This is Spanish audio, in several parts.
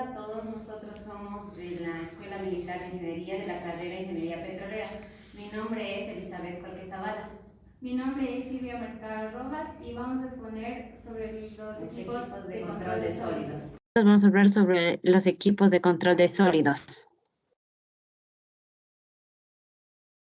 A todos, nosotros somos de la Escuela Militar de Ingeniería de la carrera Ingeniería Petrolera. Mi nombre es Elizabeth Colque Zavala. Mi nombre es Silvia Mercado Rojas y vamos a exponer sobre los equipos de control de sólidos. Vamos a hablar sobre los equipos de control de sólidos.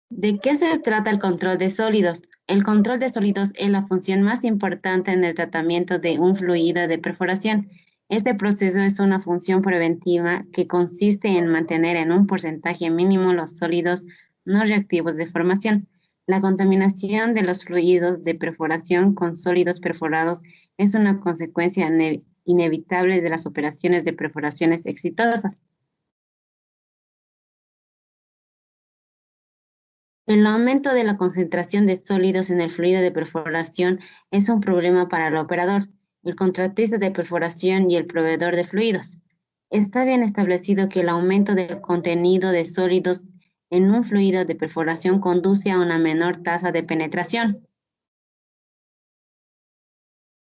¿De qué se trata el control de sólidos? El control de sólidos es la función más importante en el tratamiento de un fluido de perforación. Este proceso es una función preventiva que consiste en mantener en un porcentaje mínimo los sólidos no reactivos de formación. La contaminación de los fluidos de perforación con sólidos perforados es una consecuencia inevitable de las operaciones de perforaciones exitosas. El aumento de la concentración de sólidos en el fluido de perforación es un problema para el operador, el contratista de perforación y el proveedor de fluidos. Está bien establecido que el aumento del contenido de sólidos en un fluido de perforación conduce a una menor tasa de penetración.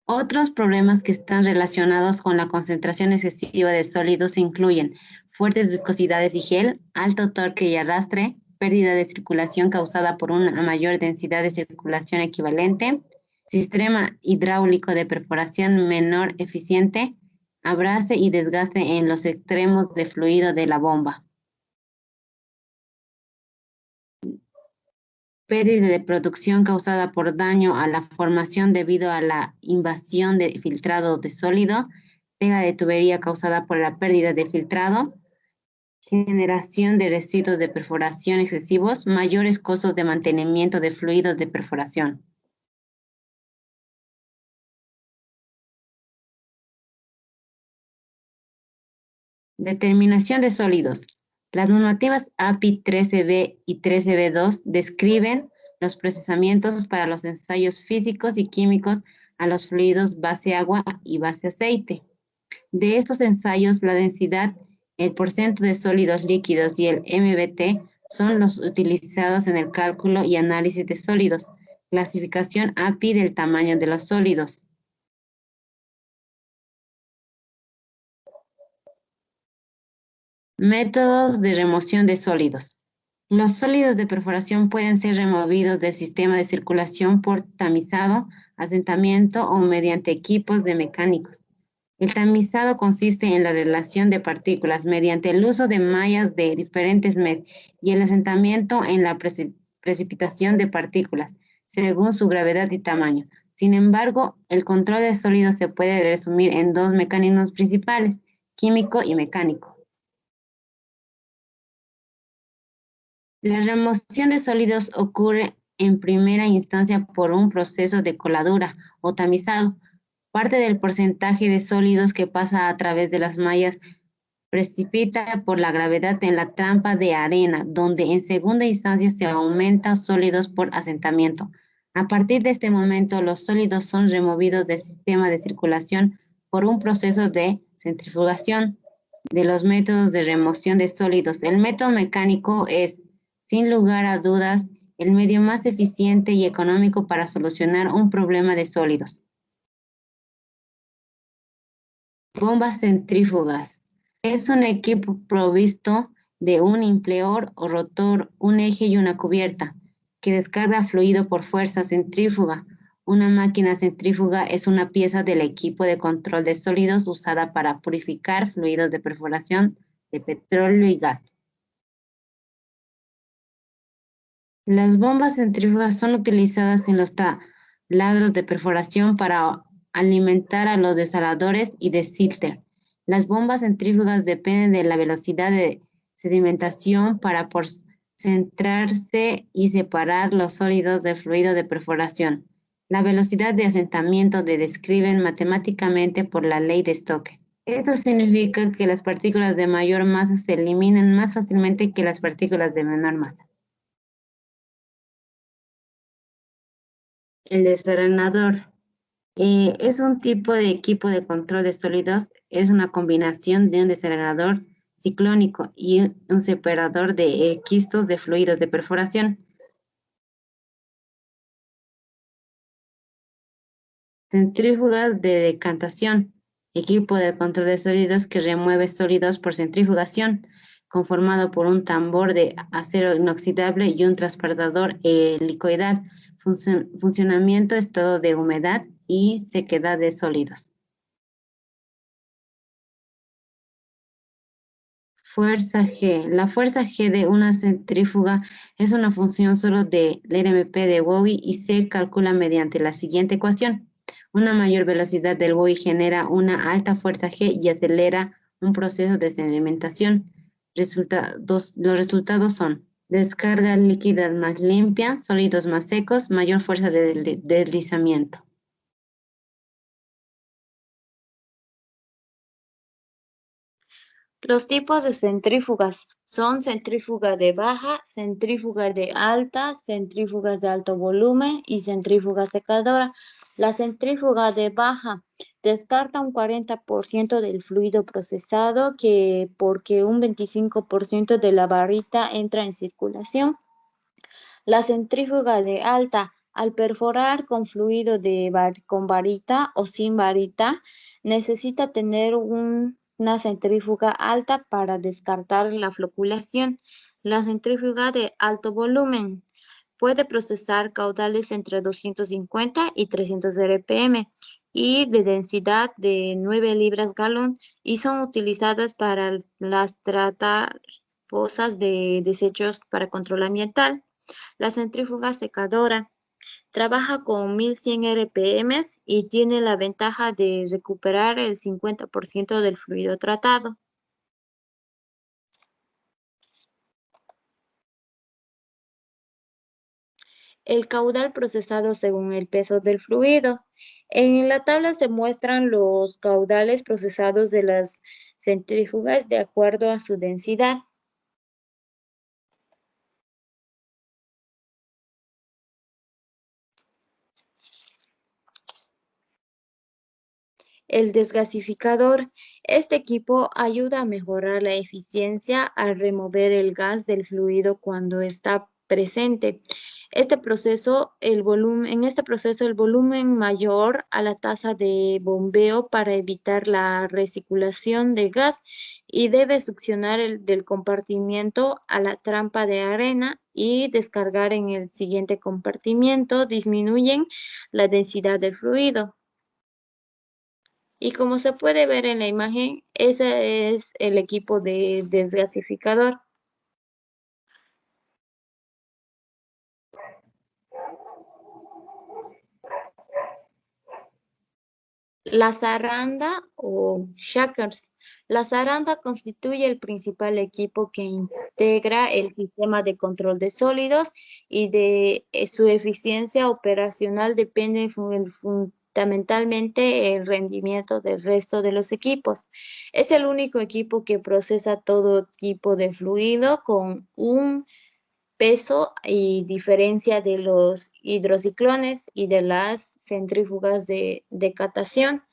Otros problemas que están relacionados con la concentración excesiva de sólidos incluyen fuertes viscosidades y gel, alto torque y arrastre, pérdida de circulación causada por una mayor densidad de circulación equivalente, sistema hidráulico de perforación menor eficiente, abrase y desgaste en los extremos de fluido de la bomba. Pérdida de producción causada por daño a la formación debido a la invasión de filtrado de sólido, pega de tubería causada por la pérdida de filtrado, generación de residuos de perforación excesivos, mayores costos de mantenimiento de fluidos de perforación. Determinación de sólidos. Las normativas API 13B y 13B2 describen los procesamientos para los ensayos físicos y químicos a los fluidos base agua y base aceite. De estos ensayos, la densidad, el porcentaje de sólidos líquidos y el MBT son los utilizados en el cálculo y análisis de sólidos. Clasificación API del tamaño de los sólidos. Métodos de remoción de sólidos. Los sólidos de perforación pueden ser removidos del sistema de circulación por tamizado, asentamiento o mediante equipos de mecánicos. El tamizado consiste en la relación de partículas mediante el uso de mallas de diferentes medios y el asentamiento en la precipitación de partículas, según su gravedad y tamaño. Sin embargo, el control de sólidos se puede resumir en dos mecanismos principales, químico y mecánico. La remoción de sólidos ocurre en primera instancia por un proceso de coladura o tamizado. Parte del porcentaje de sólidos que pasa a través de las mallas precipita por la gravedad en la trampa de arena, donde en segunda instancia se aumenta sólidos por asentamiento. A partir de este momento, los sólidos son removidos del sistema de circulación por un proceso de centrifugación. De los métodos de remoción de sólidos, el método mecánico es, sin lugar a dudas, el medio más eficiente y económico para solucionar un problema de sólidos. Bombas centrífugas. Es un equipo provisto de un impelador o rotor, un eje y una cubierta, que descarga fluido por fuerza centrífuga. Una máquina centrífuga es una pieza del equipo de control de sólidos usada para purificar fluidos de perforación de petróleo y gas. Las bombas centrífugas son utilizadas en los taladros de perforación para alimentar a los desaladores y desilter. Las bombas centrífugas dependen de la velocidad de sedimentación para concentrarse y separar los sólidos del fluido de perforación. La velocidad de asentamiento se describen matemáticamente por la ley de Stokes. Esto significa que las partículas de mayor masa se eliminan más fácilmente que las partículas de menor masa. El desarenador es un tipo de equipo de control de sólidos, es una combinación de un desarenador ciclónico y un separador de quistos de fluidos de perforación. Centrífugas de decantación. equipo de control de sólidos que remueve sólidos por centrifugación, conformado por un tambor de acero inoxidable y un transportador helicoidal, funcionamiento, estado de humedad y sequedad de sólidos. Fuerza G. La fuerza G de una centrífuga es una función solo del RMP de Bowie y se calcula mediante la siguiente ecuación. Una mayor velocidad del Bowie genera una alta fuerza G y acelera un proceso de sedimentación. Los resultados son descarga líquida más limpia, sólidos más secos, mayor fuerza de deslizamiento. Los tipos de centrífugas son centrífuga de baja, centrífuga de alta, centrífugas de alto volumen y centrífuga secadora. La centrífuga de baja descarta un 40% del fluido procesado porque un 25% de la varita entra en circulación. La centrífuga de alta, al perforar con fluido con varita o sin varita, necesita tener una centrífuga alta para descartar la floculación. La centrífuga de alto volumen puede procesar caudales entre 250 y 300 RPM y de densidad de 9 libras galón y son utilizadas para las tratar fosas de desechos para control ambiental. La centrífuga secadora trabaja con 1100 RPM y tiene la ventaja de recuperar el 50% del fluido tratado. El caudal procesado según el peso del fluido. En la tabla se muestran los caudales procesados de las centrífugas de acuerdo a su densidad. El desgasificador. Este equipo ayuda a mejorar la eficiencia al remover el gas del fluido cuando está presente. En este proceso, el volumen mayor a la tasa de bombeo para evitar la recirculación de gas y debe succionar del compartimiento a la trampa de arena y descargar en el siguiente compartimiento, disminuyen la densidad del fluido. Y como se puede ver en la imagen, ese es el equipo de desgasificador. La zaranda o shakers. La zaranda constituye el principal equipo que integra el sistema de control de sólidos y de su eficiencia operacional depende fundamentalmente el rendimiento del resto de los equipos. Es el único equipo que procesa todo tipo de fluido con un peso y diferencia de los hidrociclones y de las centrífugas de decatación.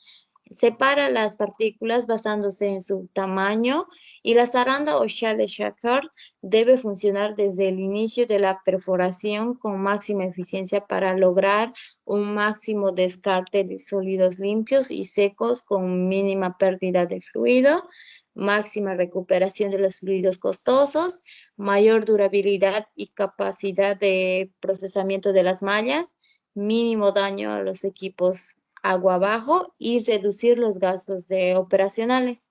Separa las partículas basándose en su tamaño y la zaranda o shale shaker debe funcionar desde el inicio de la perforación con máxima eficiencia para lograr un máximo descarte de sólidos limpios y secos con mínima pérdida de fluido, máxima recuperación de los fluidos costosos, mayor durabilidad y capacidad de procesamiento de las mallas, mínimo daño a los equipos agua abajo y reducir los gastos operacionales.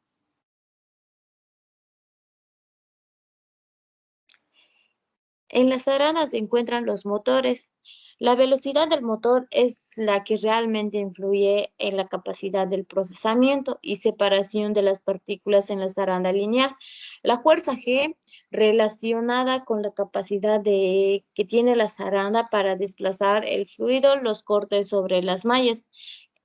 En las arenas se encuentran los motores. La velocidad del motor es la que realmente influye en la capacidad del procesamiento y separación de las partículas en la zaranda lineal. La fuerza G relacionada con la capacidad que tiene la zaranda para desplazar el fluido, los cortes sobre las mallas.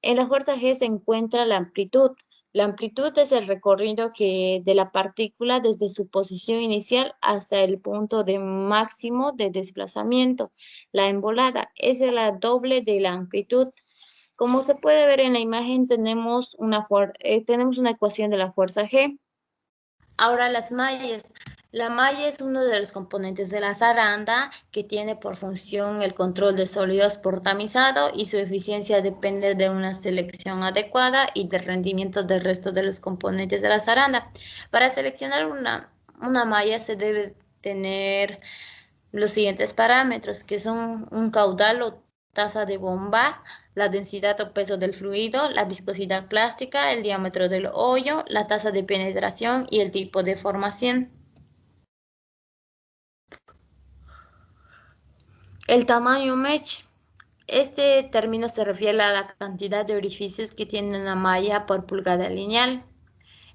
En la fuerza G se encuentra la amplitud. La amplitud es el recorrido de la partícula desde su posición inicial hasta el punto de máximo de desplazamiento. La embolada es la doble de la amplitud. Como se puede ver en la imagen, tenemos una ecuación de la fuerza G. Ahora las mallas. La malla es uno de los componentes de la zaranda que tiene por función el control de sólidos por tamizado y su eficiencia depende de una selección adecuada y del rendimiento del resto de los componentes de la zaranda. Para seleccionar una malla se debe tener los siguientes parámetros, que son un caudal o tasa de bomba, la densidad o peso del fluido, la viscosidad plástica, el diámetro del hoyo, la tasa de penetración y el tipo de formación. El tamaño mesh. Este término se refiere a la cantidad de orificios que tiene una malla por pulgada lineal.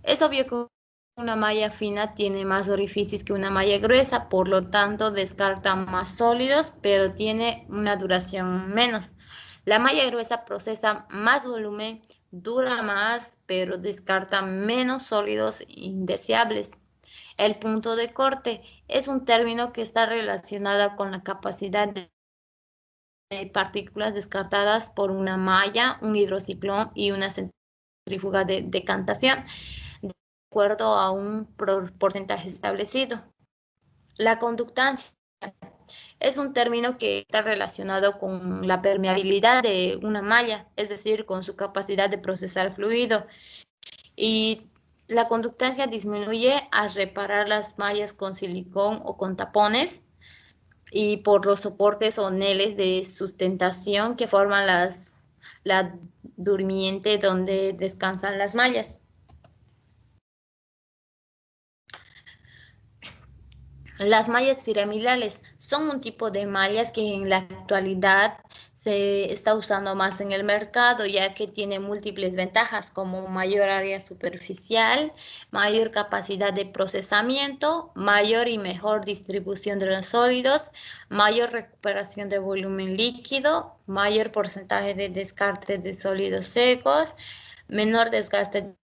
Es obvio que una malla fina tiene más orificios que una malla gruesa, por lo tanto descarta más sólidos, pero tiene una duración menos. La malla gruesa procesa más volumen, dura más, pero descarta menos sólidos indeseables. El punto de corte es un término que está relacionado con la capacidad de partículas descartadas por una malla, un hidrociclón y una centrífuga de decantación, de acuerdo a un porcentaje establecido. La conductancia es un término que está relacionado con la permeabilidad de una malla, es decir, con su capacidad de procesar fluido. Y la conductancia disminuye al reparar las mallas con silicón o con tapones y por los soportes o neles de sustentación que forman la durmiente donde descansan las mallas. Las mallas piramidales son un tipo de mallas que en la actualidad se está usando más en el mercado, ya que tiene múltiples ventajas como mayor área superficial, mayor capacidad de procesamiento, mayor y mejor distribución de los sólidos, mayor recuperación de volumen líquido, mayor porcentaje de descarte de sólidos secos, menor desgaste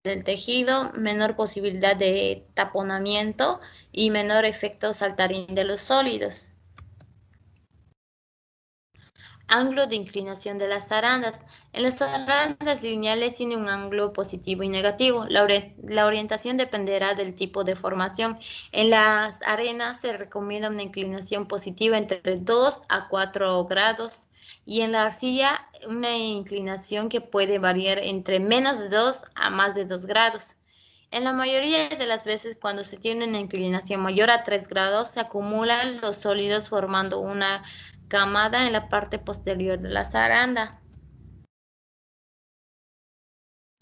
del tejido, menor posibilidad de taponamiento y menor efecto saltarín de los sólidos. Ángulo de inclinación de las zarandas. En las zarandas lineales tiene un ángulo positivo y negativo. La orientación dependerá del tipo de formación. En las arenas se recomienda una inclinación positiva entre 2 a 4 grados y en la arcilla una inclinación que puede variar entre menos de 2 a más de 2 grados. En la mayoría de las veces, cuando se tiene una inclinación mayor a 3 grados, se acumulan los sólidos formando una camada en la parte posterior de la zaranda.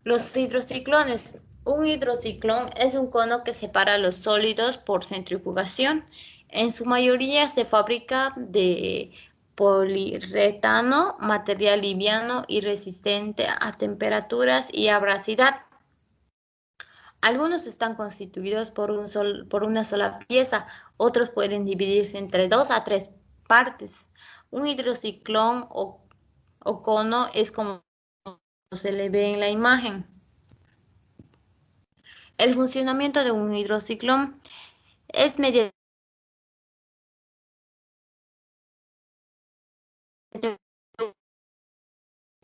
Los hidrociclones. Un hidrociclón es un cono que separa los sólidos por centrifugación. En su mayoría se fabrica de poliuretano, material liviano y resistente a temperaturas y abrasidad. Algunos están constituidos por una sola pieza, otros pueden dividirse entre 2 a 3 partes. Un hidrociclón o cono es como se le ve en la imagen. El funcionamiento de un hidrociclón es mediante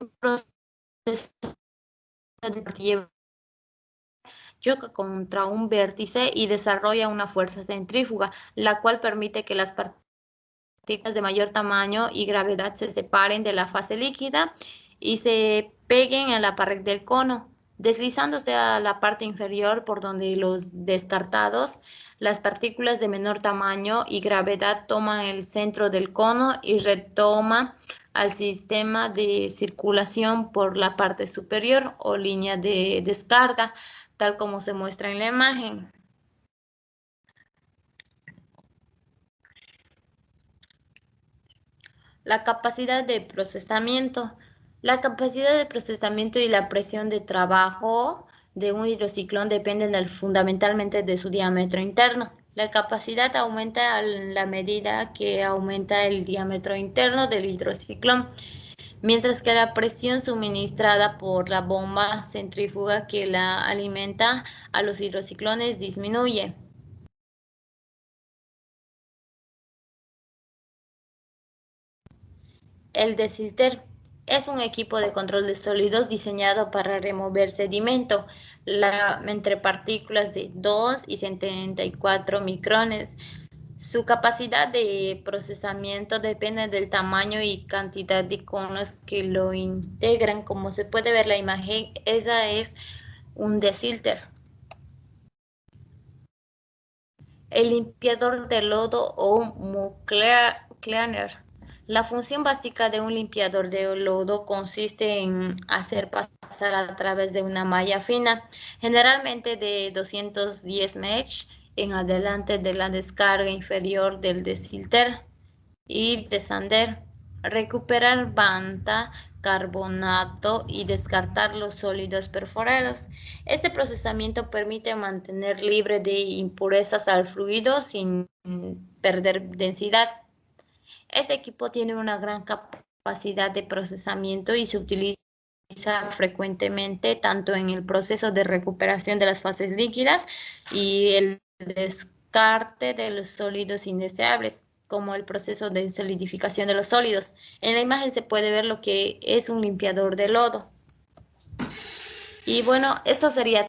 un proceso de choca contra un vértice y desarrolla una fuerza centrífuga, la cual permite que las partículas de mayor tamaño y gravedad se separen de la fase líquida y se peguen a la pared del cono, deslizándose a la parte inferior por donde los descartados, las partículas de menor tamaño y gravedad toman el centro del cono y retoma al sistema de circulación por la parte superior o línea de descarga, tal como se muestra en la imagen. La capacidad de procesamiento. La capacidad de procesamiento y la presión de trabajo de un hidrociclón dependen fundamentalmente de su diámetro interno. La capacidad aumenta a la medida que aumenta el diámetro interno del hidrociclón, mientras que la presión suministrada por la bomba centrífuga que la alimenta a los hidrociclones disminuye. El desilter es un equipo de control de sólidos diseñado para remover sedimento. entre partículas de 2 y 74 micrones. Su capacidad de procesamiento depende del tamaño y cantidad de conos que lo integran. Como se puede ver en la imagen, esa es un desilter. El limpiador de lodo o mud cleaner. La función básica de un limpiador de lodo consiste en hacer pasar a través de una malla fina, generalmente de 210 mesh, en adelante de la descarga inferior del desilter y desander, recuperar banta, carbonato y descartar los sólidos perforados. Este procesamiento permite mantener libre de impurezas al fluido sin perder densidad. Este equipo tiene una gran capacidad de procesamiento y se utiliza frecuentemente tanto en el proceso de recuperación de las fases líquidas y el descarte de los sólidos indeseables, como el proceso de solidificación de los sólidos. En la imagen se puede ver lo que es un limpiador de lodo. Y bueno, esto sería